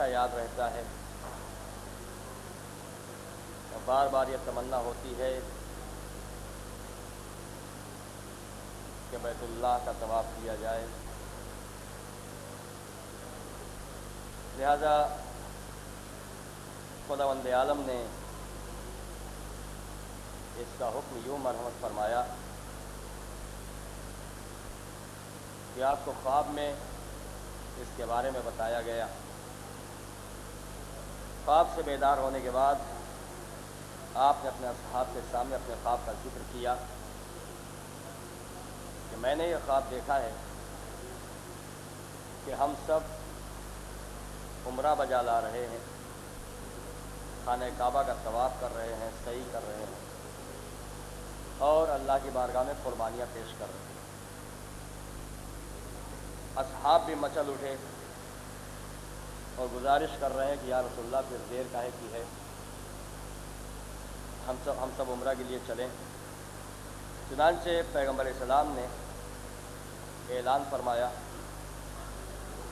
یاد رہتا ہے اور بار بار یہ تمنا ہوتی ہے کہ بیت اللہ کا طواف کیا جائے. لہذا خداوند عالم نے اس کا حکم یوں مرحمت فرمایا کہ آپ کو خواب میں اس کے بارے میں بتایا گیا. خواب سے بیدار ہونے کے بعد آپ نے اپنے اصحاب کے سامنے اپنے خواب کا ذکر کیا کہ میں نے یہ خواب دیکھا ہے کہ ہم سب عمرہ بجا لا رہے ہیں، خانہ کعبہ کا طواف کر رہے ہیں، سعی کر رہے ہیں اور اللہ کی بارگاہ میں قربانیاں پیش کر رہے ہیں. اصحاب بھی مچل اٹھے اور گزارش کر رہے ہیں کہ یا رسول اللہ پھر دیر کاہے کی ہے، ہم سب عمرہ کے لیے چلیں۔ چنانچہ پیغمبر السلام نے اعلان فرمایا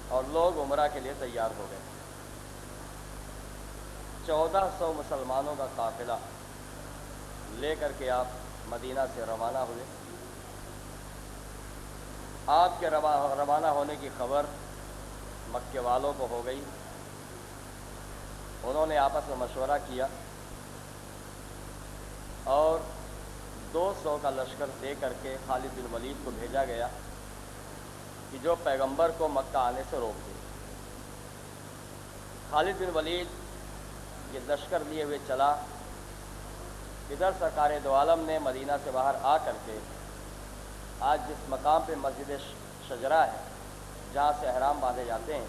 اور لوگ عمرہ کے لیے تیار ہو گئے۔ 1400 مسلمانوں کا قافلہ لے کر کے آپ مدینہ سے روانہ ہوئے۔ آپ کے روانہ ہونے کی خبر مکے والوں کو ہو گئی۔ انہوں نے آپس میں مشورہ کیا اور 200 کا لشکر دے کر کے خالد بن ولید کو بھیجا گیا کہ جو پیغمبر کو مکہ آنے سے روک دے۔ خالد بن ولید یہ لشکر لیے ہوئے چلا۔ ادھر سرکار دو عالم نے مدینہ سے باہر آ کر کے آج جس مقام پہ مسجد شجرہ ہے جہاں سے احرام باندھے جاتے ہیں،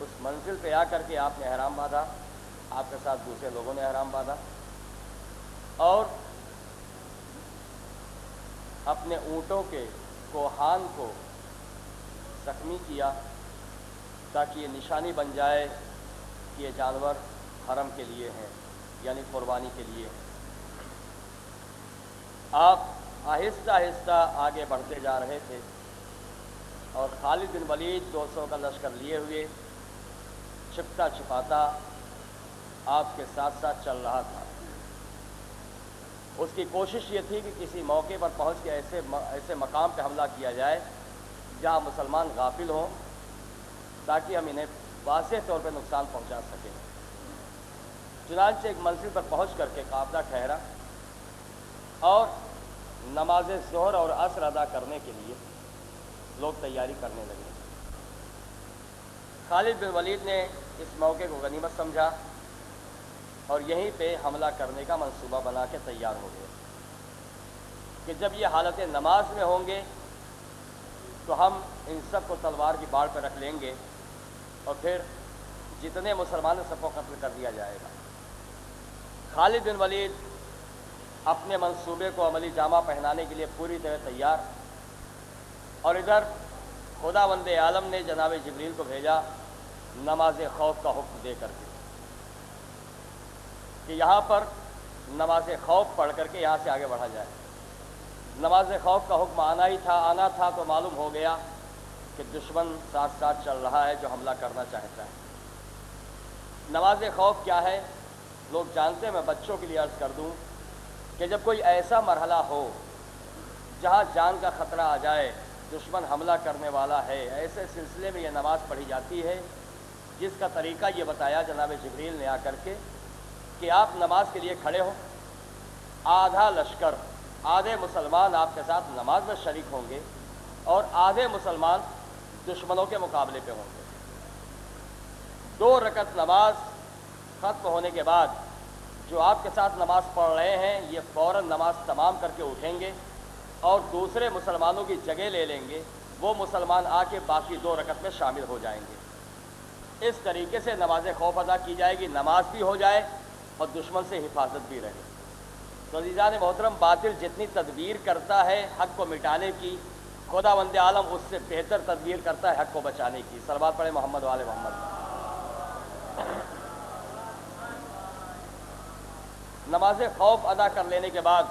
اس منزل پہ آ کر کے آپ نے احرام باندھا، آپ کے ساتھ دوسرے لوگوں نے احرام باندھا اور اپنے اونٹوں کے کوہان کو زخمی کیا تاکہ یہ نشانی بن جائے کہ یہ جانور حرم کے لیے ہیں، یعنی قربانی کے لیے۔ آپ آہستہ آہستہ آگے بڑھتے جا رہے تھے اور خالد بن ولید 200 کا لشکر لیے ہوئے چھپتا چھپاتا آپ کے ساتھ ساتھ چل رہا تھا۔ اس کی کوشش یہ تھی کہ کسی موقع پر پہنچ کے ایسے مقام پہ حملہ کیا جائے جہاں مسلمان غافل ہوں تاکہ ہم انہیں واضح طور پہ نقصان پہنچا سکیں۔ چنانچہ ایک منزل پر پہنچ کر کے قافلہ ٹھہرا اور نماز ظہر اور عصر ادا کرنے کے لیے لوگ تیاری کرنے لگے۔ خالد بن ولید نے اس موقع کو غنیمت سمجھا اور یہیں پہ حملہ کرنے کا منصوبہ بنا کے تیار ہو گئے کہ جب یہ حالت نماز میں ہوں گے تو ہم ان سب کو تلوار کی باڑ پہ رکھ لیں گے اور پھر جتنے مسلمان ہیں سب کو قتل کر دیا جائے گا۔ خالد بن ولید اپنے منصوبے کو عملی جامہ پہنانے کے لیے پوری طرح تیار، اور ادھر خداوند عالم نے جناب جبریل کو بھیجا نماز خوف کا حکم دے کر کے کہ یہاں پر نماز خوف پڑھ کر کے یہاں سے آگے بڑھا جائے۔ نماز خوف کا حکم آنا تھا تو معلوم ہو گیا کہ دشمن ساتھ ساتھ چل رہا ہے جو حملہ کرنا چاہتا ہے۔ نماز خوف کیا ہے لوگ جانتے ہیں، میں بچوں کے لیے عرض کر دوں کہ جب کوئی ایسا مرحلہ ہو جہاں جان کا خطرہ آ جائے، دشمن حملہ کرنے والا ہے، ایسے سلسلے میں یہ نماز پڑھی جاتی ہے جس کا طریقہ یہ بتایا جناب جبریل نے آ کر کے کہ آپ نماز کے لیے کھڑے ہوں، آدھا لشکر آدھے مسلمان آپ کے ساتھ نماز میں شریک ہوں گے اور آدھے مسلمان دشمنوں کے مقابلے پہ ہوں گے۔ 2 رکعت نماز ختم ہونے کے بعد جو آپ کے ساتھ نماز پڑھ رہے ہیں یہ فوراً نماز تمام کر کے اٹھیں گے اور دوسرے مسلمانوں کی جگہ لے لیں گے، وہ مسلمان آ کے باقی 2 رکعت میں شامل ہو جائیں گے۔ اس طریقے سے نماز خوف ادا کی جائے گی، نماز بھی ہو جائے اور دشمن سے حفاظت بھی رہے۔ تو عزیزان محترم، باطل جتنی تدبیر کرتا ہے حق کو مٹانے کی، خداوند عالم اس سے بہتر تدبیر کرتا ہے حق کو بچانے کی۔ صلوات پڑھیں محمد و آل محمد۔ نماز خوف ادا کر لینے کے بعد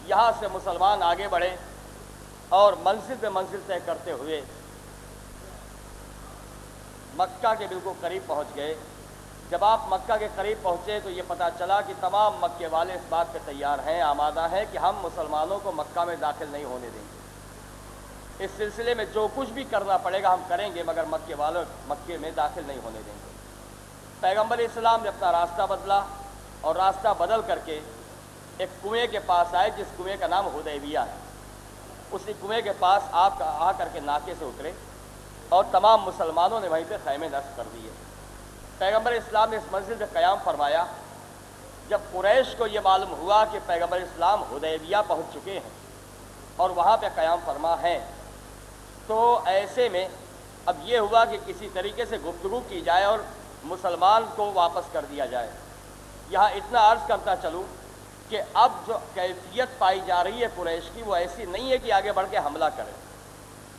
یہاں سے مسلمان آگے بڑھے اور منزل پہ منزل طے کرتے ہوئے مکہ کے بالکل قریب پہنچ گئے۔ جب آپ مکہ کے قریب پہنچے تو یہ پتہ چلا کہ تمام مکے والے اس بات پہ تیار ہیں، آمادہ ہیں کہ ہم مسلمانوں کو مکہ میں داخل نہیں ہونے دیں گے۔ اس سلسلے میں جو کچھ بھی کرنا پڑے گا ہم کریں گے، مگر مکے والوں مکے میں داخل نہیں ہونے دیں گے۔ پیغمبر اسلام نے اپنا راستہ بدلا اور راستہ بدل کر کے ایک کنویں کے پاس آئے جس کنویں کا نام حدیبیہ ہے۔ اسی کنویں کے پاس آپ آ کر کے ناکے سے اترے اور تمام مسلمانوں نے وہیں پہ خیمے نصب کر دیے۔ پیغمبر اسلام نے اس منزل پہ قیام فرمایا۔ جب قریش کو یہ معلوم ہوا کہ پیغمبر اسلام حدیبیہ پہنچ چکے ہیں اور وہاں پہ قیام فرما ہیں، تو ایسے میں اب یہ ہوا کہ کسی طریقے سے گفتگو کی جائے اور مسلمان کو واپس کر دیا جائے۔ یہاں اتنا عرض کرتا چلوں کہ اب جو کیفیت پائی جا رہی ہے قریش کی وہ ایسی نہیں ہے کہ آگے بڑھ کے حملہ کرے،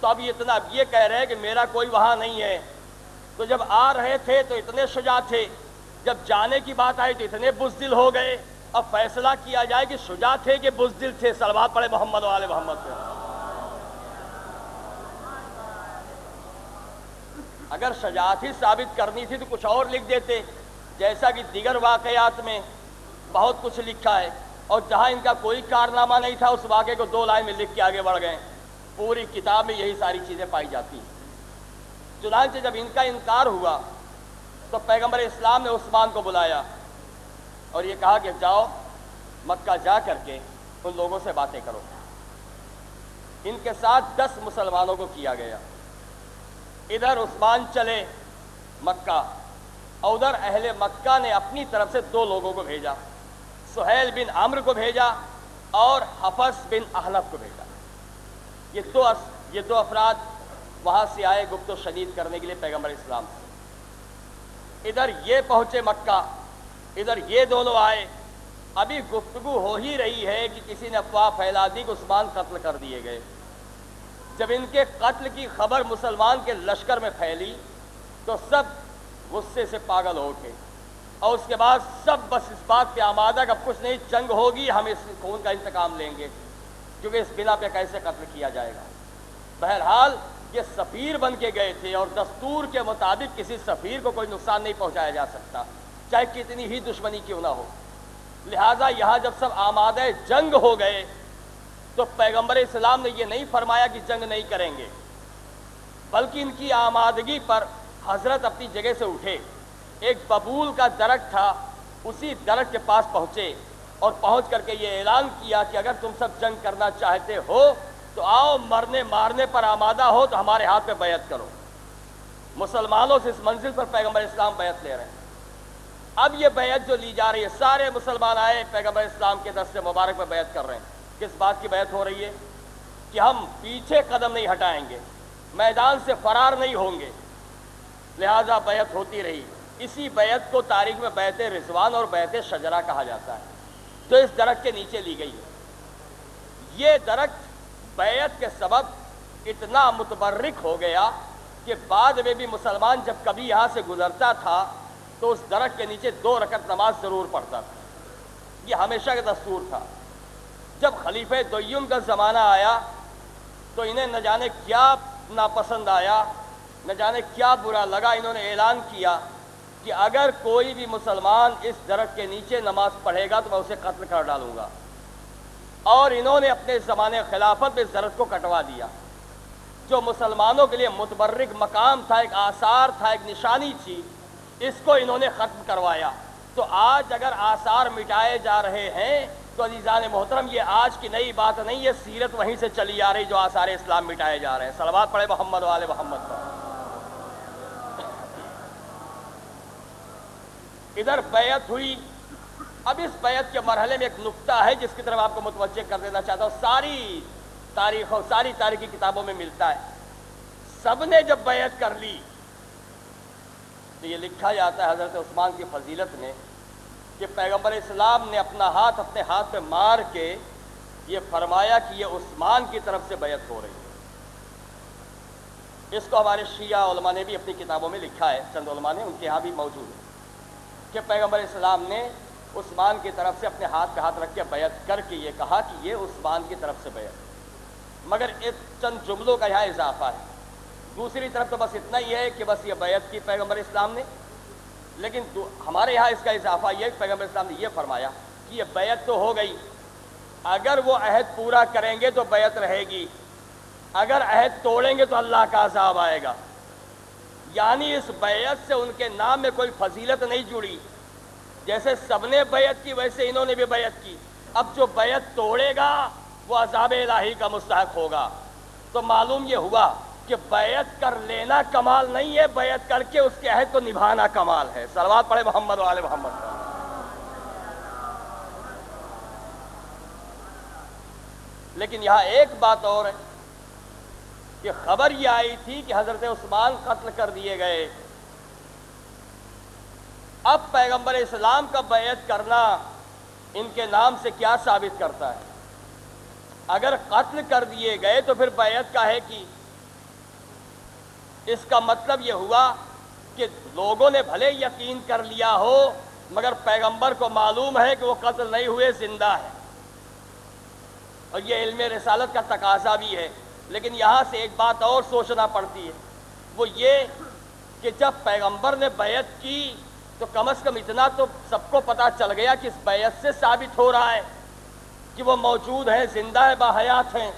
تو اب یہ کہہ رہے ہیں کہ میرا کوئی وہاں نہیں ہے. تو جب آ رہے تھے تو اتنے شجاع تھے, جب جانے کی بات آئی تو اتنے بزدل ہو گئے. اب فیصلہ کیا جائے کہ شجاع تھے کہ بزدل تھے. صلوات پڑھے محمد و آل محمد پہ. اگر شجاعت ہی ثابت کرنی تھی تو کچھ اور لکھ دیتے, جیسا کہ دیگر واقعات میں بہت کچھ لکھا ہے, اور جہاں ان کا کوئی کارنامہ نہیں تھا اس واقعے کو 2 لائن میں لکھ کے آگے بڑھ گئے. پوری کتاب میں یہی ساری چیزیں پائی جاتی ہیں. چنانچہ جب ان کا انکار ہوا تو پیغمبر اسلام نے عثمان کو بلایا اور یہ کہا کہ جاؤ مکہ جا کر کے ان لوگوں سے باتیں کرو. ان کے ساتھ 10 مسلمانوں کو کیا گیا. ادھر عثمان چلے مکہ, اور ادھر اہل مکہ نے اپنی طرف سے 2 لوگوں کو بھیجا. سہیل بن عمرو کو بھیجا اور حفص بن احنف کو بھیجا. یہ دو افراد وہاں سے آئے گفت و شنید کرنے کے لیے پیغمبر اسلام سے. ادھر یہ پہنچے مکہ, ادھر یہ دونوں آئے. ابھی گفتگو ہو ہی رہی ہے کہ کسی نے افواہ پھیلا دی کہ عثمان قتل کر دیے گئے. جب ان کے قتل کی خبر مسلمان کے لشکر میں پھیلی تو سب غصے سے پاگل ہو اٹھے, اور اس کے بعد سب بس اس بات پہ آمادہ کہ اب کچھ نہیں, جنگ ہوگی, ہم اس خون کا انتقام لیں گے, کیونکہ اس بنا پہ کیسے قتل کیا جائے گا. بہرحال یہ سفیر بن کے گئے تھے, اور دستور کے مطابق کسی سفیر کو کوئی نقصان نہیں پہنچایا جا سکتا, چاہے کتنی ہی دشمنی کیوں نہ ہو. لہٰذا یہاں جب سب آمادہ جنگ ہو گئے تو پیغمبر اسلام نے یہ نہیں فرمایا کہ جنگ نہیں کریں گے, بلکہ ان کی آمادگی پر حضرت اپنی جگہ سے اٹھے. ایک ببول کا درخت تھا, اسی درخت کے پاس پہنچے اور پہنچ کر کے یہ اعلان کیا کہ اگر تم سب جنگ کرنا چاہتے ہو تو آؤ, مرنے مارنے پر آمادہ ہو تو ہمارے ہاتھ پہ بیعت کرو. مسلمانوں سے اس منزل پر پیغمبر اسلام بیعت لے رہے ہیں. اب یہ بیعت جو لی جا رہی ہے, سارے مسلمان آئے پیغمبر اسلام کے دست مبارک پہ بیعت کر رہے ہیں. کس بات کی بیعت ہو رہی ہے؟ کہ ہم پیچھے قدم نہیں ہٹائیں گے, میدان سے فرار نہیں ہوں گے. لہذا بیعت ہوتی رہی. اسی بیعت کو تاریخ میں بیعت رضوان اور بیعت شجرہ کہا جاتا ہے, جو اس درخت کے نیچے لی گئی ہے. یہ درخت بیعت کے سبب اتنا متبرک ہو گیا کہ بعد میں بھی مسلمان جب کبھی یہاں سے گزرتا تھا تو اس درخت کے نیچے 2 رکعت نماز ضرور پڑھتا تھا. یہ ہمیشہ کا دستور تھا. جب خلیفہ دویم کا زمانہ آیا تو انہیں نہ جانے کیا ناپسند آیا, نہ جانے کیا برا لگا. انہوں نے اعلان کیا کہ اگر کوئی بھی مسلمان اس درخت کے نیچے نماز پڑھے گا تو میں اسے قتل کر ڈالوں گا. اور انہوں نے اپنے زمانے خلافت میں اس درخت کو کٹوا دیا, جو مسلمانوں کے لیے متبرک مقام تھا, ایک آثار تھا, ایک نشانی تھی, اس کو انہوں نے ختم کروایا. تو آج اگر آثار مٹائے جا رہے ہیں تو عزیزان محترم یہ آج کی نئی بات نہیں, یہ سیرت وہیں سے چلی آ رہی جو آثار اسلام مٹائے جا رہے ہیں. صلوات پڑھے محمد و آل محمد پر. ادھر بیعت ہوئی. اب اس بیعت کے مرحلے میں ایک نقطہ ہے جس کی طرف آپ کو متوجہ کر دینا چاہتا ہوں. ساری تاریخی کتابوں میں ملتا ہے. سب نے جب بیعت کر لی تو یہ لکھا جاتا ہے حضرت عثمان کی فضیلت میں کہ پیغمبر اسلام نے اپنا ہاتھ اپنے ہاتھ پہ مار کے یہ فرمایا کہ یہ عثمان کی طرف سے بیعت ہو رہی ہے. اس کو ہمارے شیعہ علماء نے بھی اپنی کتابوں میں لکھا ہے, چند علماء نے, ان کے یہاں بھی موجود ہے کہ پیغمبر اسلام نے عثمان کی طرف سے اپنے ہاتھ پہ ہاتھ رکھ کے بیعت کر کے یہ کہا کہ یہ عثمان کی طرف سے بیعت. مگر ایک چند جملوں کا یہاں اضافہ ہے. دوسری طرف تو بس اتنا ہی ہے کہ بس یہ بیعت کی پیغمبر اسلام نے, لیکن ہمارے یہاں اس کا اضافہ یہ ہے کہ پیغمبر اسلام نے یہ فرمایا کہ یہ بیعت تو ہو گئی, اگر وہ عہد پورا کریں گے تو بیعت رہے گی, اگر عہد توڑیں گے تو اللہ کا عذاب آئے گا. یعنی اس بیعت سے ان کے نام میں کوئی فضیلت نہیں جڑی. جیسے سب نے بیعت کی ویسے انہوں نے بھی بیعت کی. اب جو بیعت توڑے گا وہ عذاب الہی کا مستحق ہوگا. تو معلوم یہ ہوا کہ بیعت کر لینا کمال نہیں ہے, بیعت کر کے اس کے عہد کو نبھانا کمال ہے. صلوات پڑھے محمد و آل محمد. لیکن یہاں ایک بات اور ہے کہ خبر یہ آئی تھی کہ حضرت عثمان قتل کر دیے گئے. اب پیغمبر اسلام کا بیعت کرنا ان کے نام سے کیا ثابت کرتا ہے؟ اگر قتل کر دیے گئے تو پھر بیعت کا ہے کہ اس کا مطلب یہ ہوا کہ لوگوں نے بھلے یقین کر لیا ہو مگر پیغمبر کو معلوم ہے کہ وہ قتل نہیں ہوئے، زندہ ہے، اور یہ علم رسالت کا تقاضا بھی ہے۔ لیکن یہاں سے ایک بات اور سوچنا پڑتی ہے، وہ یہ کہ جب پیغمبر نے بیعت کی تو کم از کم اتنا تو سب کو پتہ چل گیا کہ اس بیعت سے ثابت ہو رہا ہے کہ وہ موجود ہیں، زندہ ہیں، باحیات ہیں۔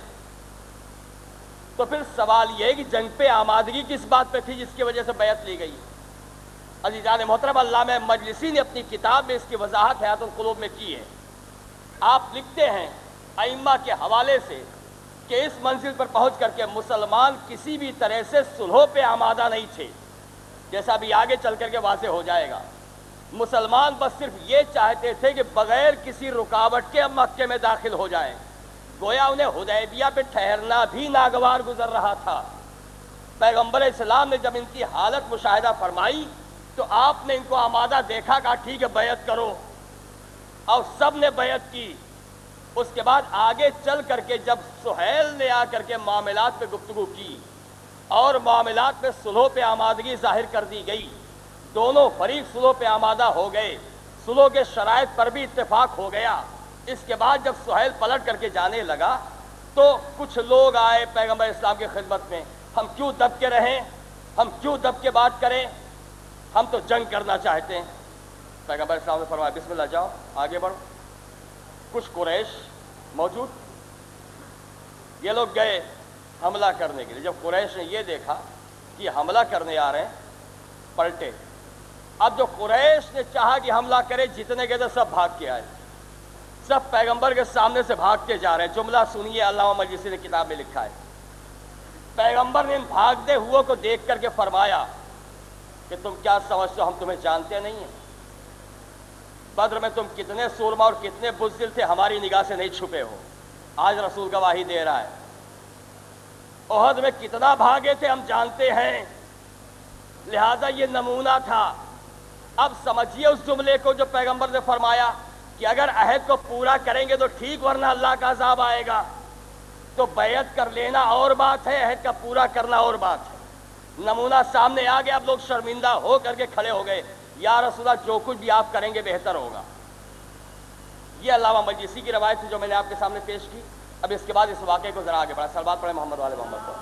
تو پھر سوال یہ ہے کہ جنگ پہ آمادگی کس بات پہ تھی جس کی وجہ سے بیعت لی گئی؟ عزیزان محترم، علامہ مجلسی نے اپنی کتاب میں اس کی وضاحت حیات القلوب میں کی ہے۔ آپ لکھتے ہیں ائمہ کے حوالے سے کہ اس منزل پر پہنچ کر کے مسلمان کسی بھی طرح سے صلح پہ آمادہ نہیں تھے، جیسا بھی آگے چل کر کے واضح ہو جائے گا۔ مسلمان بس صرف یہ چاہتے تھے کہ بغیر کسی رکاوٹ کے مکے میں داخل ہو جائیں، گویا انہیں حدیبیہ پہ ٹھہرنا بھی ناگوار گزر رہا تھا۔ پیغمبر اسلام نے جب ان کی حالت مشاہدہ فرمائی تو آپ نے ان کو آمادہ دیکھا، کہا ٹھیک ہے بیعت کرو، اور سب نے بیعت کی۔ اس کے بعد آگے چل کر کے جب سہیل نے آ کر کے معاملات پہ گفتگو کی اور معاملات پہ صلح پہ آمادگی ظاہر کر دی گئی، دونوں فریق صلح پہ آمادہ ہو گئے، صلح کے شرائط پر بھی اتفاق ہو گیا۔ اس کے بعد جب سہیل پلٹ کر کے جانے لگا تو کچھ لوگ آئے پیغمبر اسلام کی خدمت میں، ہم کیوں دب کے رہیں، ہم کیوں دب کے بات کریں، ہم تو جنگ کرنا چاہتے ہیں۔ پیغمبر اسلام نے فرمایا بسم اللہ، جاؤ آگے بڑھو۔ کچھ قریش موجود، یہ لوگ گئے حملہ کرنے کے لیے۔ جب قریش نے یہ دیکھا کہ حملہ کرنے آ رہے ہیں، پلٹے۔ اب جو قریش نے چاہا کہ حملہ کرے، جتنے گئے تھے سب بھاگ کے آئے، سب پیغمبر کے سامنے سے بھاگتے جا رہے ہیں۔ جملہ سنیے، علامہ مجلسی نے کتاب میں لکھا ہے، پیغمبر نے ان بھاگتے ہوئے کو دیکھ کر کے فرمایا کہ تم کیا سمجھتے ہو ہم تمہیں جانتے نہیں ہیں؟ بدر میں تم کتنے سورما اور کتنے بزدل تھے، ہماری نگاہ سے نہیں چھپے ہو۔ آج رسول گواہی دے رہا ہے، احد میں کتنا بھاگے تھے ہم جانتے ہیں، لہذا یہ نمونہ تھا۔ اب سمجھیے اس جملے کو جو پیغمبر نے فرمایا کہ اگر عہد کو پورا کریں گے تو ٹھیک، ورنہ اللہ کا عذاب آئے گا۔ تو بیعت کر لینا اور بات ہے، عہد کا پورا کرنا اور بات ہے۔ نمونہ سامنے آ گیا، اب لوگ شرمندہ ہو کر کے کھڑے ہو گئے، یا رسول اللہ جو کچھ بھی آپ کریں گے بہتر ہوگا۔ یہ علامہ مجلسی کی روایت تھی جو میں نے آپ کے سامنے پیش کی۔ اب اس کے بعد اس واقعے کو ذرا آگے بڑھا، صلوات پڑھیں محمد والے محمد کو۔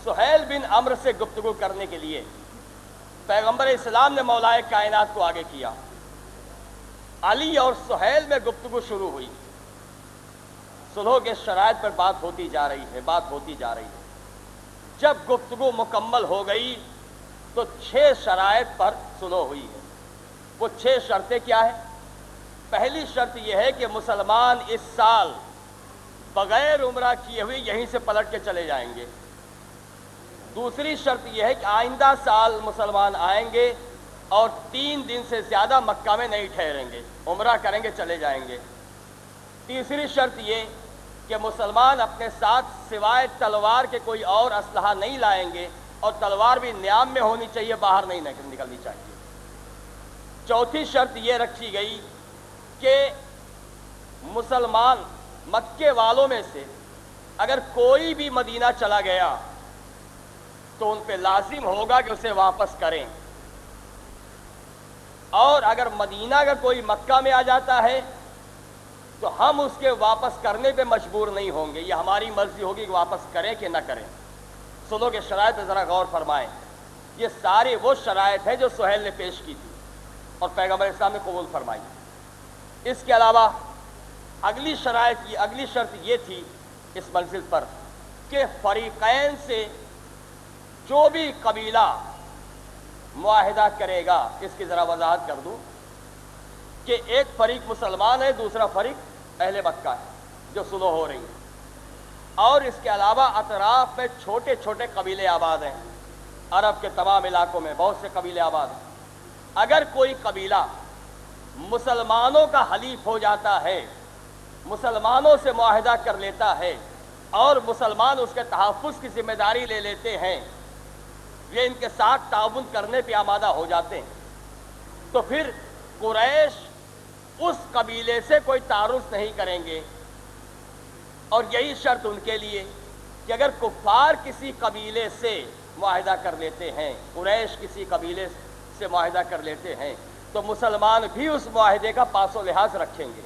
سہیل بن عمرو سے گفتگو کرنے کے لیے پیغمبر اسلام نے مولا کائنات کو آگے کیا۔ علی اور سہیل میں گفتگو شروع ہوئی، صلح کے شرائط پر بات ہوتی جا رہی ہے۔ جب گفتگو مکمل ہو گئی تو 6 شرائط پر صلح ہوئی ہے۔ وہ 6 شرطیں کیا ہیں؟ پہلی شرط یہ ہے کہ مسلمان اس سال بغیر عمرہ کیے ہوئے یہیں سے پلٹ کے چلے جائیں گے۔ دوسری شرط یہ ہے کہ آئندہ سال مسلمان آئیں گے اور 3 دن سے زیادہ مکہ میں نہیں ٹھہریں گے، عمرہ کریں گے چلے جائیں گے۔ تیسری شرط یہ کہ مسلمان اپنے ساتھ سوائے تلوار کے کوئی اور اسلحہ نہیں لائیں گے، اور تلوار بھی نیام میں ہونی چاہیے، باہر نہیں نکلنی چاہیے۔ چوتھی شرط یہ رکھی گئی کہ مسلمان مکے والوں میں سے اگر کوئی بھی مدینہ چلا گیا تو ان پہ لازم ہوگا کہ اسے واپس کریں، اور اگر مدینہ اگر کوئی مکہ میں آ جاتا ہے تو ہم اس کے واپس کرنے پہ مجبور نہیں ہوں گے، یہ ہماری مرضی ہوگی کہ واپس کریں کہ نہ کریں۔ صلح کے شرائط پہ ذرا غور فرمائیں۔ یہ ساری وہ شرائط ہیں جو سہیل نے پیش کی تھی اور پیغمبر اسلام نے قبول فرمائی۔ اس کے علاوہ اگلی شرط یہ تھی اس منزل پر کہ فریقین سے جو بھی قبیلہ معاہدہ کرے گا، اس کی ذرا وضاحت کر دوں کہ ایک فریق مسلمان ہے، دوسرا فریق اہل مکہ ہے جو صلح ہو رہی ہے، اور اس کے علاوہ اطراف میں چھوٹے چھوٹے قبیلے آباد ہیں، عرب کے تمام علاقوں میں بہت سے قبیلے آباد ہیں۔ اگر کوئی قبیلہ مسلمانوں کا حلیف ہو جاتا ہے، مسلمانوں سے معاہدہ کر لیتا ہے اور مسلمان اس کے تحفظ کی ذمہ داری لے لیتے ہیں، یہ ان کے ساتھ تعاون کرنے پہ آمادہ ہو جاتے ہیں، تو پھر قریش اس قبیلے سے کوئی تعارف نہیں کریں گے، اور یہی شرط ان کے لیے کہ اگر کفار کسی قبیلے سے معاہدہ کر لیتے ہیں، قریش کسی قبیلے سے معاہدہ کر لیتے ہیں، تو مسلمان بھی اس معاہدے کا پاس و لحاظ رکھیں گے،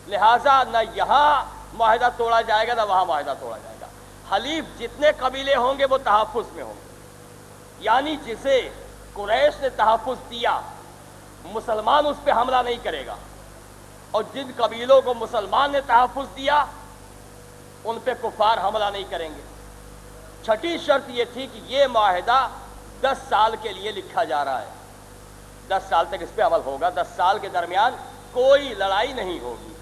لہٰذا نہ یہاں معاہدہ توڑا جائے گا نہ وہاں معاہدہ توڑا جائے گا۔ حلیف جتنے قبیلے ہوں گے وہ تحفظ میں ہوں گے، یعنی جسے قریش نے تحفظ دیا مسلمان اس پہ حملہ نہیں کرے گا، اور جن قبیلوں کو مسلمان نے تحفظ دیا ان پہ کفار حملہ نہیں کریں گے۔ چھٹی شرط یہ تھی کہ یہ معاہدہ 10 سال کے لیے لکھا جا رہا ہے، 10 سال تک اس پہ عمل ہوگا، 10 سال کے درمیان کوئی لڑائی نہیں ہوگی۔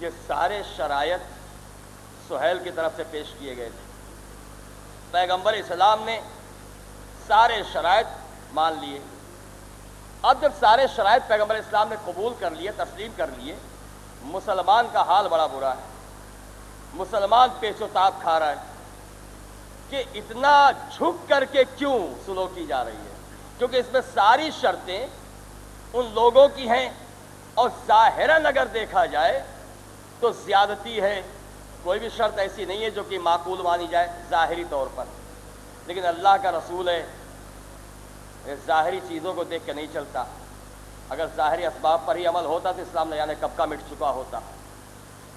یہ سارے شرائط سہیل کی طرف سے پیش کیے گئے تھے، پیغمبر اسلام نے سارے شرائط مان لیے۔ اب جب سارے شرائط پیغمبر اسلام نے قبول کر لیے، تسلیم کر لیے، مسلمان کا حال بڑا برا ہے۔ مسلمان پیچ و تاب کھا رہا ہے کہ اتنا جھک کر کے کیوں سلو کی جا رہی ہے، کیونکہ اس میں ساری شرطیں ان لوگوں کی ہیں، اور ظاہراً اگر دیکھا جائے تو زیادتی ہے، کوئی بھی شرط ایسی نہیں ہے جو کہ معقول مانی جائے ظاہری طور پر، لیکن اللہ کا رسول ہے، ظاہری چیزوں کو دیکھ کے نہیں چلتا۔ اگر ظاہری اسباب پر ہی عمل ہوتا تو اسلام نہ جانے کب کا مٹ چکا ہوتا۔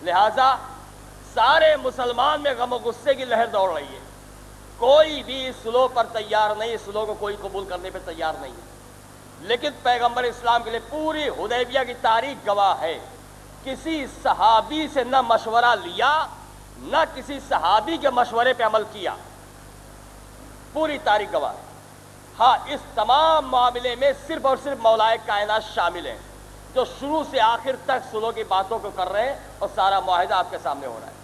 لہٰذا سارے مسلمان میں غم و غصے کی لہر دوڑ رہی ہے، کوئی بھی صلح پر تیار نہیں، صلح کو کوئی قبول کرنے پہ تیار نہیں ہے۔ لیکن پیغمبر اسلام کے لیے پوری حدیبیہ کی تاریخ گواہ ہے، کسی صحابی سے نہ مشورہ لیا نہ کسی صحابی کے مشورے پہ عمل کیا، پوری تاریخ گواہ ہے۔ ہاں، اس تمام معاملے میں صرف اور صرف مولائے کائنات شامل ہیں، جو شروع سے آخر تک صلح کی باتوں کو کر رہے ہیں، اور سارا معاہدہ آپ کے سامنے ہو رہا ہے۔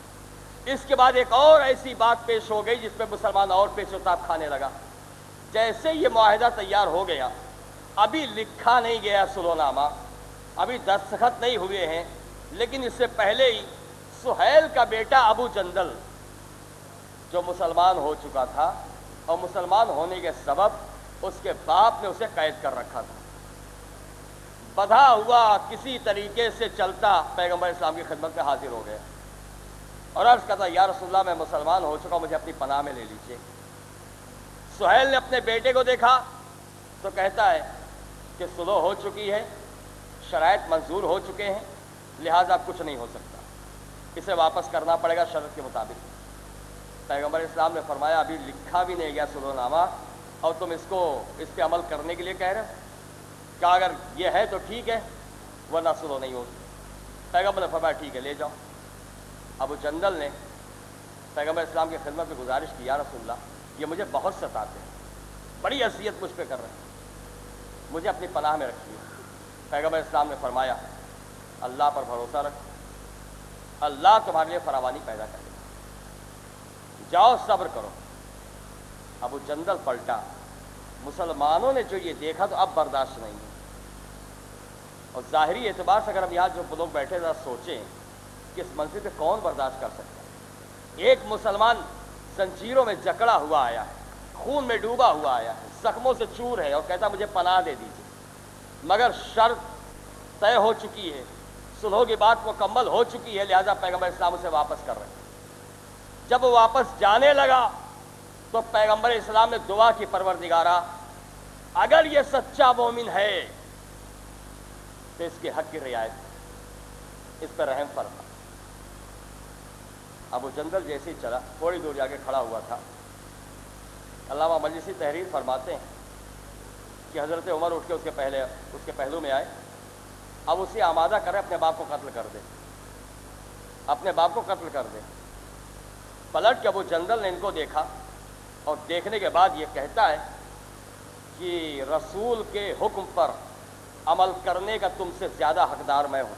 اس کے بعد ایک اور ایسی بات پیش ہو گئی جس پہ مسلمان اور پیچ و تاب کھانے لگا۔ جیسے یہ معاہدہ تیار ہو گیا، ابھی لکھا نہیں گیا صلح نامہ، ابھی دستخط نہیں ہوئے ہیں، لیکن اس سے پہلے ہی سہیل کا بیٹا ابو جندل جو مسلمان ہو چکا تھا، اور مسلمان ہونے کے سبب اس کے باپ نے اسے قید کر رکھا تھا، بدھا ہوا کسی طریقے سے چلتا پیغمبر اسلام کی خدمت میں حاضر ہو گیا اور عرض کرتا، یا رسول اللہ میں مسلمان ہو چکا ہوں، مجھے اپنی پناہ میں لے لیجیے۔ سہیل نے اپنے بیٹے کو دیکھا تو کہتا ہے کہ صلح ہو چکی ہے، شرائط منظور ہو چکے ہیں، لہٰذا اب کچھ نہیں ہو سکتا، اسے واپس کرنا پڑے گا شرط کے مطابق۔ پیغمبر اسلام نے فرمایا، ابھی لکھا بھی نہیں گیا صلح نامہ اور تم اس پہ عمل کرنے کے لیے کہہ رہے ہو، کہ اگر یہ ہے تو ٹھیک ہے ورنہ صلح نہیں ہوگی۔ پیغمبر نے فرمایا ٹھیک ہے لے جاؤ۔ ابو جندل نے پیغمبر اسلام کی خدمت میں گزارش کی، یا رسول اللہ یہ مجھے بہت ستاتے ہیں، بڑی اذیت مجھ پہ کر رہے ہیں، مجھے اپنی پناہ میں رکھیے۔ پیغمبر اسلام نے فرمایا، اللہ پر بھروسہ رکھ، اللہ تمہارے لیے فراوانی پیدا کرے گا، جاؤ صبر کرو۔ ابو جندل پلٹا، مسلمانوں نے جو یہ دیکھا تو اب برداشت نہیں ہے۔ اور ظاہری اعتبار سے اگر ہم یہاں جو لوگ بیٹھے ذرا سوچیں کہ اس منزل پہ کون برداشت کر سکتا ہے؟ ایک مسلمان زنجیروں میں جکڑا ہوا آیا ہے، خون میں ڈوبا ہوا آیا ہے، زخموں سے چور ہے، اور کہتا مجھے پناہ دے دیجیے، مگر شرط طے ہو چکی ہے، صلح کی بات مکمل ہو چکی ہے، لہذا پیغمبر اسلام اسے واپس کر رہے ہیں۔ جب وہ واپس جانے لگا تو پیغمبر اسلام نے دعا کی، پروردگارا اگر یہ سچا مومن ہے تو اس کے حق کی رعایت، اس پر رحم فرما۔ ابو جندل جیسے ہی چلا، تھوڑی دور جا کے کھڑا ہوا تھا، علامہ مجلسی تحریر فرماتے ہیں کہ حضرت عمر اٹھ کے اس کے پہلو میں آئے، اب اسے آمادہ کرے اپنے باپ کو قتل کر دے، اپنے باپ کو قتل کر دے۔ پلٹ کے ابو جندل نے ان کو دیکھا اور دیکھنے کے بعد یہ کہتا ہے کہ رسول کے حکم پر عمل کرنے کا تم سے زیادہ حقدار میں ہوں۔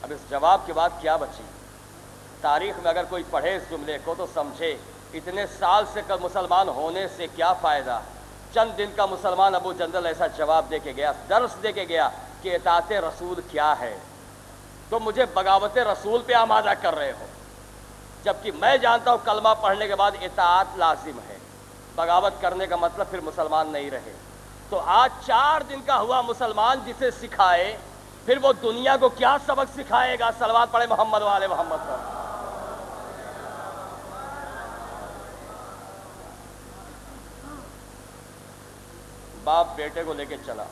اب اس جواب کے بعد کیا بچی؟ تاریخ میں اگر کوئی پڑھے اس جملے کو تو سمجھے اتنے سال سے مسلمان ہونے سے کیا فائدہ؟ چند دن کا مسلمان ابو جندل ایسا جواب دے کے گیا، درس دے کے گیا کہ اطاعت رسول کیا ہے، تو مجھے بغاوت رسول پہ آمادہ کر رہے ہو، جبکہ میں جانتا ہوں کلمہ پڑھنے کے بعد اطاعت لازم ہے، بغاوت کرنے کا مطلب پھر مسلمان نہیں رہے۔ تو آج 4 دن کا ہوا مسلمان جسے سکھائے پھر وہ دنیا کو کیا سبق سکھائے گا؟ صلوات پڑھے محمد والے محمد پر۔ باپ بیٹے کو لے کے چلا،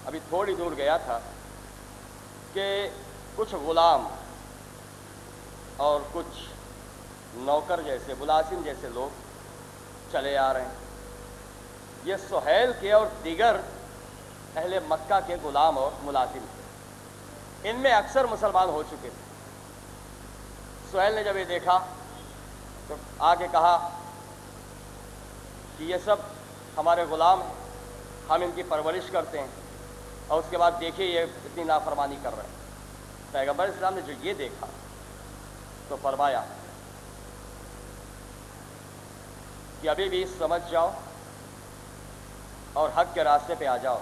ابھی تھوڑی دور گیا تھا کہ کچھ غلام اور کچھ نوکر جیسے ملازم جیسے لوگ چلے آ رہے ہیں۔ یہ سہیل کے اور دیگر اہل مکہ کے غلام اور ملازم تھے، ان میں اکثر مسلمان ہو چکے تھے۔ سہیل نے جب یہ دیکھا تو آ کے کہا کہ یہ سب ہمارے غلام ہیں، ہم ان کی پرورش کرتے ہیں، اور اس کے بعد دیکھیے یہ اتنی نافرمانی کر رہے ہیں۔ پیغمبر اسلام نے جو یہ دیکھا تو فرمایا کہ ابھی بھی سمجھ جاؤ اور حق کے راستے پہ آ جاؤ،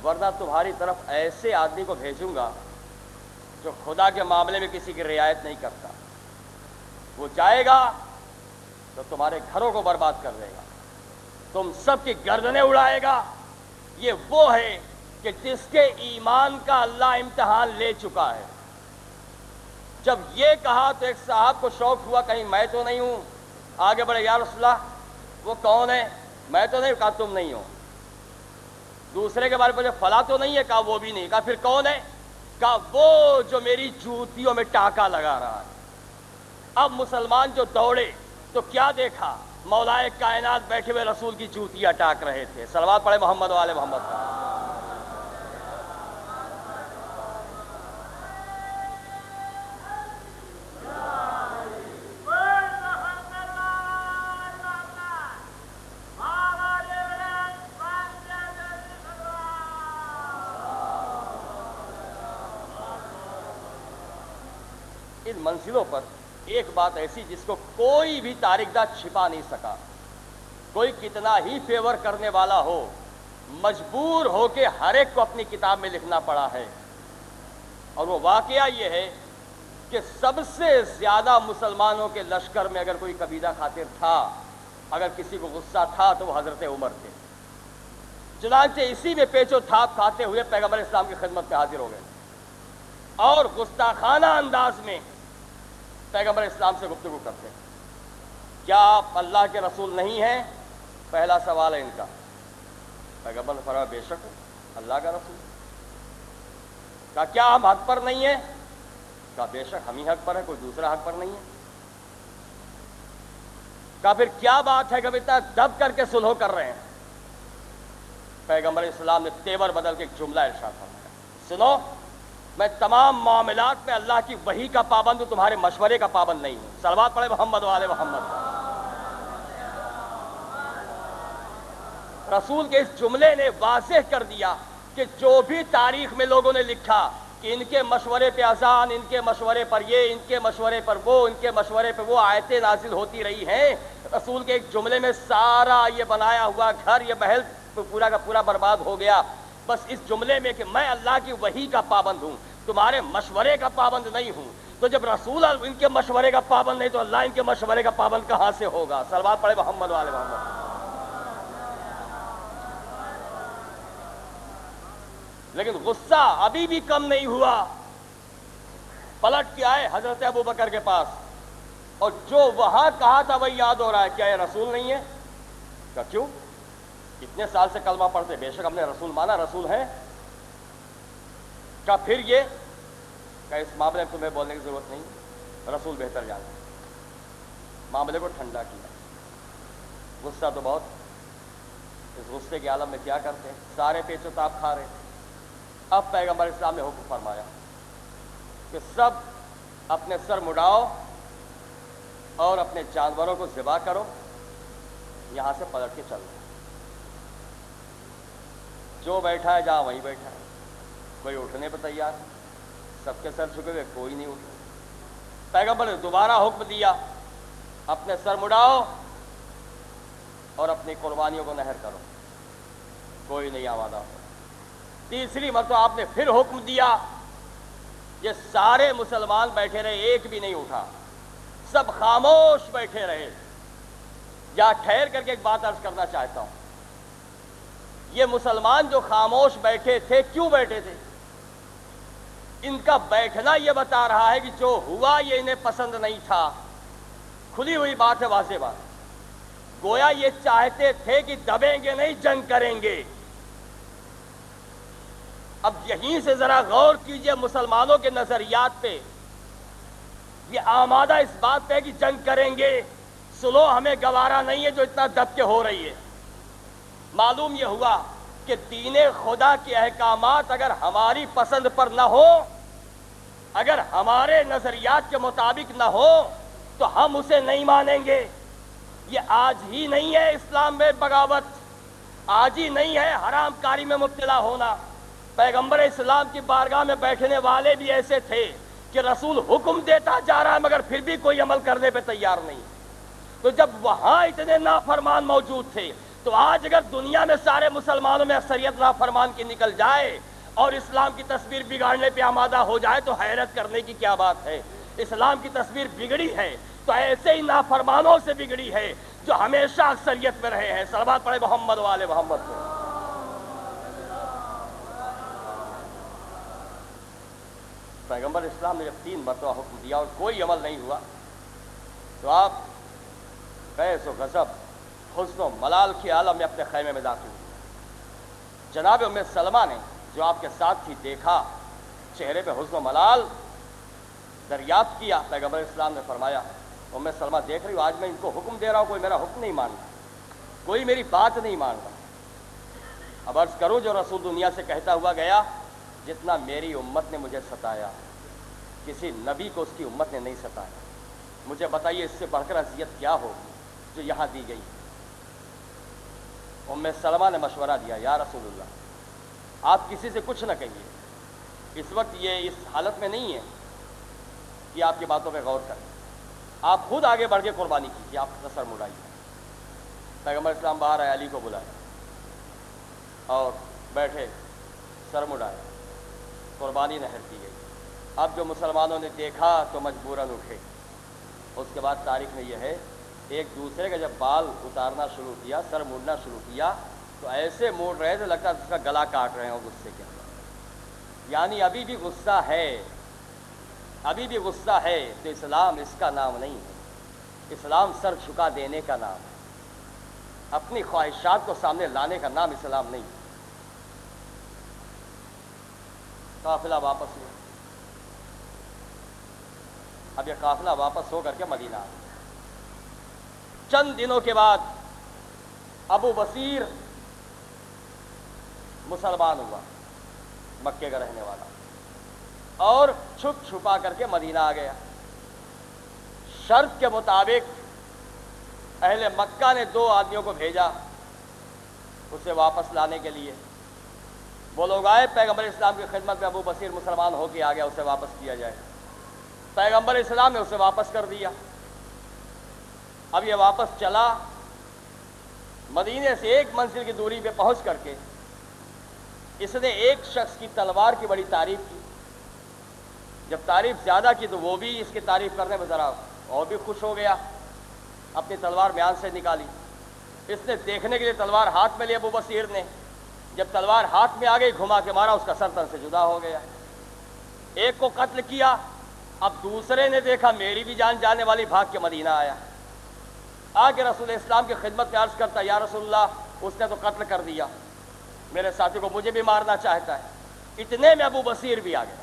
ورنہ تمہاری طرف ایسے آدمی کو بھیجوں گا جو خدا کے معاملے میں کسی کی رعایت نہیں کرتا۔ وہ جائے گا تو تمہارے گھروں کو برباد کر دے گا، تم سب کی گردنیں اڑائے گا۔ یہ وہ ہے کہ جس کے ایمان کا اللہ امتحان لے چکا ہے۔ جب یہ کہا تو ایک صاحب کو شوق ہوا، کہیں میں تو نہیں ہوں؟ آگے بڑھے، یا رسول اللہ وہ کون ہے؟ میں تو نہیں، کہا تم نہیں ہو۔ دوسرے کے بارے میں پوچھا، فلاں تو نہیں ہے؟ کہا وہ بھی نہیں۔ کہا پھر کون ہے؟ کہا وہ جو میری جوتیوں میں ٹاکا لگا رہا ہے۔ اب مسلمان جو دوڑے تو کیا دیکھا؟ مولائے کائنات بیٹھے ہوئے رسول کی جوتیاں ٹاک رہے تھے۔ صلوات پڑھے محمد والے محمد کا۔ ان منزلوں پر ایک بات ایسی جس کو کوئی بھی تاریخ داں چھپا نہیں سکا، کوئی کتنا ہی فیور کرنے والا ہو، مجبور ہو کے ہر ایک کو اپنی کتاب میں لکھنا پڑا ہے۔ اور وہ واقعہ یہ ہے کہ سب سے زیادہ مسلمانوں کے لشکر میں اگر کوئی کبیرہ خاطر تھا، اگر کسی کو غصہ تھا تو وہ حضرت عمر تھے۔ چنانچہ اسی میں پیچ و تھاپ کھاتے ہوئے پیغمبر اسلام کی خدمت میں حاضر ہو گئے اور گستاخانہ انداز میں پیغمبر اسلام سے گفتگو کرتے ہیں۔ کیا آپ اللہ کے رسول نہیں ہیں؟ پہلا سوال ہے ان کا۔ پیغمبر نے فرمایا بے شک اللہ کا رسول۔ کہا کیا ہم حق پر نہیں ہیں؟ کہا بے شک ہم ہی حق پر ہیں، کوئی دوسرا حق پر نہیں ہے۔ کہا پھر کیا بات ہے کہ اتنا دب کر کے صلح کر رہے ہیں؟ پیغمبر اسلام نے تیور بدل کے ایک جملہ ارشاد فرمایا، سنو میں تمام معاملات میں اللہ کی وحی کا پابند ہوں، تمہارے مشورے کا پابند نہیں ہوں۔ صلوات پڑھے محمد والے محمد۔ رسول کے اس جملے نے واضح کر دیا کہ جو بھی تاریخ میں لوگوں نے لکھا کہ ان کے مشورے پہ اذان، ان کے مشورے پر یہ، ان کے مشورے پر وہ، ان کے مشورے پہ وہ آیتیں نازل ہوتی رہی ہیں، رسول کے ایک جملے میں سارا یہ بنایا ہوا گھر، یہ محل پورا کا پورا برباد ہو گیا، بس اس جملے میں کہ میں اللہ کی وحی کا پابند ہوں، تمہارے مشورے کا پابند نہیں ہوں۔ تو جب رسول ان کے مشورے کا پابند نہیں تو اللہ ان کے مشورے کا پابند کہاں سے ہوگا؟ صلوات پڑھے محمد والے محمد۔ لیکن غصہ ابھی بھی کم نہیں ہوا، پلٹ کے آئے حضرت ابوبکر کے پاس، اور جو وہاں کہا تھا وہی یاد ہو رہا ہے، کیا یہ رسول نہیں ہے؟ کہا کیوں؟ اتنے سال سے کلمہ پڑھتے، بے شک ہم نے رسول مانا، رسول ہے۔ کہا پھر یہ؟ کہا اس معاملے میں تمہیں بولنے کی ضرورت نہیں، رسول بہتر جانتے۔ معاملے کو ٹھنڈا کیا۔ غصہ تو بہت، اس غصے کے عالم میں کیا کرتے ہیں، سارے پیچ و تاب کھا رہے۔ اب پیغمبر اسلام نے حکم فرمایا کہ سب اپنے سر مڈاؤ اور اپنے جانوروں کو ذبح کرو، یہاں سے پلٹ کے چل رہے۔ جو بیٹھا ہے جہاں وہیں بیٹھا ہے، کوئی اٹھنے پہ تیار ہے، سب کے سر جھکے ہوئے، کوئی نہیں اٹھا۔ پیغمبر نے دوبارہ حکم دیا اپنے سر مڈاؤ اور اپنی قربانیوں کو نہر کرو، کوئی نہیں آمادہ ہو۔ تیسری مرتبہ آپ نے پھر حکم دیا، یہ سارے مسلمان بیٹھے رہے، ایک بھی نہیں اٹھا، سب خاموش بیٹھے رہے۔ یا ٹھہر کر کے ایک بات عرض کرنا چاہتا ہوں، یہ مسلمان جو خاموش بیٹھے تھے کیوں بیٹھے تھے؟ ان کا بیٹھنا یہ بتا رہا ہے کہ جو ہوا یہ انہیں پسند نہیں تھا. کھلی ہوئی بات ہے، واضح بات. گویا یہ چاہتے تھے کہ دبیں گے نہیں، جنگ کریں گے. اب یہیں سے ذرا غور کیجئے مسلمانوں کے نظریات پہ. یہ آمادہ اس بات پہ کہ جنگ کریں گے، سلو ہمیں گوارا نہیں ہے جو اتنا دب کے ہو رہی ہے. معلوم یہ ہوا کہ دین خدا کے احکامات اگر ہماری پسند پر نہ ہو، اگر ہمارے نظریات کے مطابق نہ ہو تو ہم اسے نہیں مانیں گے. یہ آج ہی نہیں ہے اسلام میں بغاوت، آج ہی نہیں ہے حرام کاری میں مبتلا ہونا. پیغمبر اسلام کی بارگاہ میں بیٹھنے والے بھی ایسے تھے کہ رسول حکم دیتا جا رہا ہے مگر پھر بھی کوئی عمل کرنے پہ تیار نہیں. تو جب وہاں اتنے نافرمان موجود تھے تو آج اگر دنیا میں سارے مسلمانوں میں اکثریت نافرمان کی نکل جائے اور اسلام کی تصویر بگاڑنے پہ آمادہ ہو جائے تو حیرت کرنے کی کیا بات ہے. اسلام کی تصویر بگڑی ہے تو ایسے ہی نافرمانوں سے بگڑی ہے جو ہمیشہ اکثریت میں رہے ہیں. صلوات پڑھے محمد و آل محمد کو. پیغمبر اسلام نے جب 3 مرتبہ حکم دیا اور کوئی عمل نہیں ہوا تو آپ قیس و غضب، حزن و ملال کے عالم میں اپنے خیمے میں داخل ہوئے. جناب ام سلمہ نے جو آپ کے ساتھ تھی دیکھا، چہرے پہ حزن و ملال دریافت کیا. پیغمبر اسلام نے فرمایا ام سلمہ دیکھ رہی ہو آج میں ان کو حکم دے رہا ہوں، کوئی میرا حکم نہیں مان رہا، کوئی میری بات نہیں مان رہا. اب عرض کروں جو رسول دنیا سے کہتا ہوا گیا، جتنا میری امت نے مجھے ستایا کسی نبی کو اس کی امت نے نہیں ستایا. مجھے بتائیے اس سے بڑھ کر اذیت کیا ہوگی جو یہاں دی گئی. ام سلمہ نے مشورہ دیا، یا رسول اللہ آپ کسی سے کچھ نہ کہیے، اس وقت یہ اس حالت میں نہیں ہے کہ آپ کی باتوں پہ غور کریں، آپ خود آگے بڑھ کے قربانی کیجیے، آپ کا سر مڑائیے. پیغمبر اسلام باہر آئے، علی کو بلایا اور بیٹھے، سر مڑایا، قربانی نہر کی گئی. اب جو مسلمانوں نے دیکھا تو مجبوراً اٹھے. اس کے بعد تاریخ میں یہ ہے ایک دوسرے کا جب بال اتارنا شروع کیا، سر موڑنا شروع کیا تو ایسے موڑ رہے تھے لگتا اس کا گلا کاٹ رہے ہیں غصے کے اندر. یعنی ابھی بھی غصہ ہے، ابھی بھی غصہ ہے. تو اسلام اس کا نام نہیں ہے. اسلام سر جھکا دینے کا نام ہے. اپنی خواہشات کو سامنے لانے کا نام اسلام نہیں ہے. قافلہ واپس ہوا. اب یہ قافلہ واپس ہو کر کے مدینہ آیا. چند دنوں کے بعد ابو بصیر مسلمان ہوا، مکے کا رہنے والا، اور چھپ چھپا کر کے مدینہ آ گیا. شرط کے مطابق اہل مکہ نے 2 آدمیوں کو بھیجا اسے واپس لانے کے لیے. وہ لوگ آئے پیغمبر اسلام کی خدمت میں، ابو بصیر مسلمان ہو کے آ گیا، اسے واپس کیا جائے. پیغمبر اسلام نے اسے واپس کر دیا. اب یہ واپس چلا، مدینے سے 1 منزل کی دوری پہ پہنچ کر کے اس نے ایک شخص کی تلوار کی بڑی تعریف کی. جب تعریف زیادہ کی تو وہ بھی اس کی تعریف کرنے میں ذرا اور بھی خوش ہو گیا. اپنی تلوار میان سے نکالی، اس نے دیکھنے کے لیے تلوار ہاتھ میں لی. ابو بصیر نے جب تلوار ہاتھ میں آ گئی گھما کے مارا، اس کا سر تن سے جدا ہو گیا. ایک کو قتل کیا. اب دوسرے نے دیکھا میری بھی جان جانے والی، بھاگ کے مدینہ آیا. آ کے رسول اسلام کی خدمت میں عرض کرتا، یا رسول اللہ اس نے تو قتل کر دیا میرے ساتھی کو، مجھے بھی مارنا چاہتا ہے. اتنے میں ابو بصیر بھی آ گیا.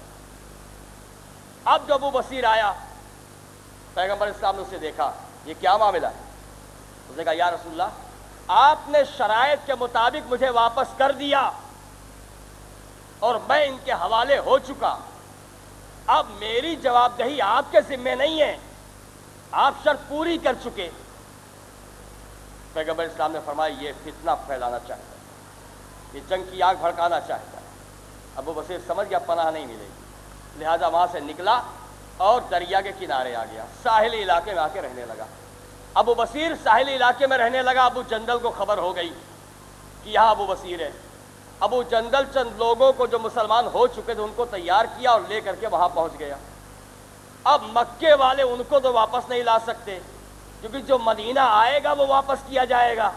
اب جو ابو بصیر آیا پیغمبر اسلام نے اسے دیکھا، یہ کیا معاملہ ہے؟ اس نے کہا یا رسول اللہ آپ نے شرائط کے مطابق مجھے واپس کر دیا اور میں ان کے حوالے ہو چکا. اب میری جواب دہی آپ کے ذمے نہیں ہے، آپ شرط پوری کر چکے. پیغمبر اسلام نے فرمایا یہ فتنہ پھیلانا چاہتا ہے، یہ جنگ کی آگ بھڑکانا چاہتا ہے. ابو بصیر سمجھ گیا پناہ نہیں ملے گی، لہذا وہاں سے نکلا اور دریا کے کنارے آ گیا، ساحلی علاقے میں آ کے رہنے لگا. ابو بصیر ساحلی علاقے میں رہنے لگا. ابو جندل کو خبر ہو گئی کہ یہاں ابو بصیر ہے. ابو جندل چند لوگوں کو جو مسلمان ہو چکے تھے ان کو تیار کیا اور لے کر کے وہاں پہنچ گیا. اب مکے والے ان کو تو واپس نہیں لا سکتے کیونکہ جو مدینہ آئے گا وہ واپس کیا جائے گا.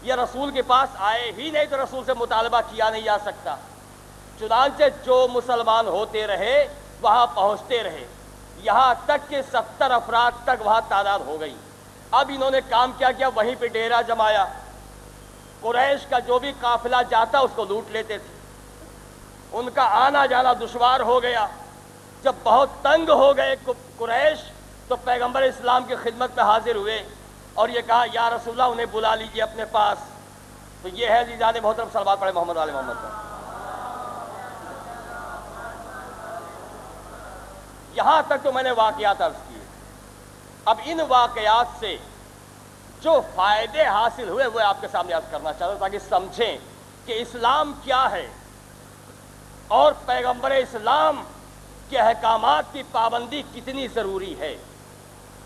یہ رسول کے پاس آئے ہی نہیں تو رسول سے مطالبہ کیا نہیں جا سکتا۔ چنانچہ جو مسلمان ہوتے رہے وہاں پہنچتے رہے، یہاں تک کہ 70 افراد تک وہاں تعداد ہو گئی۔ اب انہوں نے کام کیا کیا، وہیں پہ ڈیرا جمایا، قریش کا جو بھی قافلہ جاتا اس کو لوٹ لیتے تھے، ان کا آنا جانا دشوار ہو گیا۔ جب بہت تنگ ہو گئے قریش تو پیغمبر اسلام کی خدمت میں حاضر ہوئے اور یہ کہا یا رسول اللہ انہیں بلا لیجئے اپنے پاس۔ تو یہ ہے عزیزان محترم، صلوات پڑھے محمد علی محمد پر۔ یہاں تک تو میں نے واقعات عرض کیے، اب ان واقعات سے جو فائدے حاصل ہوئے وہ آپ کے سامنے عرض کرنا چاہتا ہوں تاکہ سمجھیں کہ اسلام کیا ہے اور پیغمبر اسلام کے احکامات کی پابندی کتنی ضروری ہے۔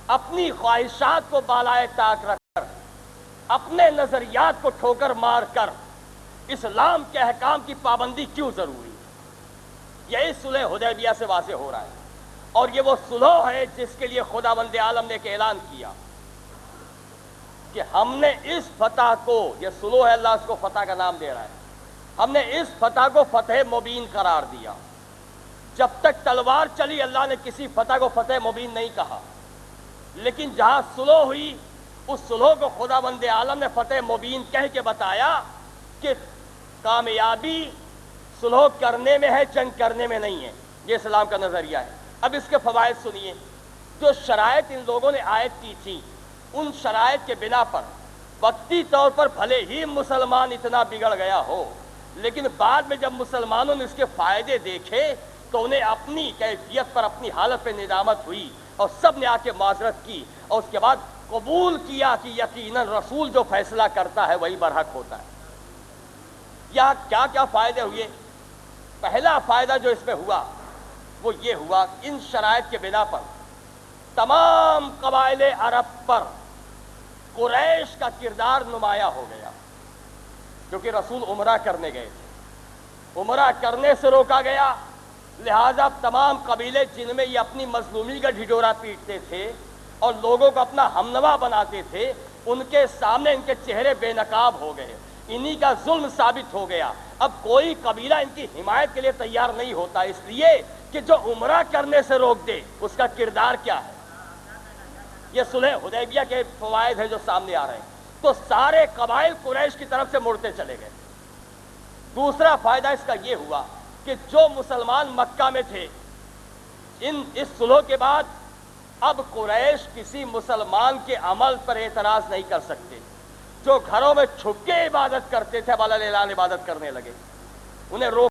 اپنی خواہشات کو بالائے طاق رکھ کر، اپنے نظریات کو ٹھوکر مار کر اسلام کے احکام کی پابندی کیوں ضروری ہے، یہ اس صلح حدیبیہ سے واضح ہو رہا ہے۔ اور یہ وہ صلح ہے جس کے لیے خداوند عالم نے ایک اعلان کیا کہ ہم نے اس فتح کو، یہ صلح ہے، اللہ اس کو فتح کا نام دے رہا ہے، ہم نے اس فتح کو فتح مبین قرار دیا۔ جب تک تلوار چلی اللہ نے کسی فتح کو فتح مبین نہیں کہا، لیکن جہاں صلح ہوئی اس صلح کو خداوند عالم نے فتح مبین کہہ کے بتایا کہ کامیابی صلح کرنے میں ہے، جنگ کرنے میں نہیں ہے۔ یہ اسلام کا نظریہ ہے۔ اب اس کے فوائد سنیے۔ جو شرائط ان لوگوں نے عائد کی تھی، ان شرائط کے بنا پر وقتی طور پر بھلے ہی مسلمان اتنا بگڑ گیا ہو، لیکن بعد میں جب مسلمانوں نے اس کے فائدے دیکھے تو انہیں اپنی کیفیت پر، اپنی حالت پہ ندامت ہوئی اور سب نے آ کے معذرت کی اور اس کے بعد قبول کیا کہ یقیناً رسول جو فیصلہ کرتا ہے وہی برحق ہوتا ہے۔ یہاں کیا کیا فائدے ہوئے؟ پہلا فائدہ جو اس میں ہوا وہ یہ ہوا، ان شرائط کے بنا پر تمام قبائل عرب پر قریش کا کردار نمایاں ہو گیا، کیونکہ رسول عمرہ کرنے گئے تھے، عمرہ کرنے سے روکا گیا، لہذا تمام قبیلے جن میں یہ اپنی مظلومی کا ڈھڈورا پیٹتے تھے اور لوگوں کو اپنا ہمنوا بناتے تھے، ان کے سامنے ان کے چہرے بے نقاب ہو گئے، انہی کا ظلم ثابت ہو گیا۔ اب کوئی قبیلہ ان کی حمایت کے لیے تیار نہیں ہوتا، اس لیے کہ جو عمرہ کرنے سے روک دے اس کا کردار کیا ہے۔ یہ صلح حدیبیہ کے فوائد ہیں جو سامنے آ رہے ہیں۔ تو سارے قبائل قریش کی طرف سے مڑتے چلے گئے۔ دوسرا فائدہ اس کا یہ ہوا کہ جو مسلمان مکہ میں تھے، اس صلح کے بعد اب قریش کسی مسلمان کے عمل پر اعتراض نہیں کر سکتے۔ جو گھروں میں چھپ کے عبادت کرتے تھے اب علیہ عبادت کرنے لگے، انہیں روک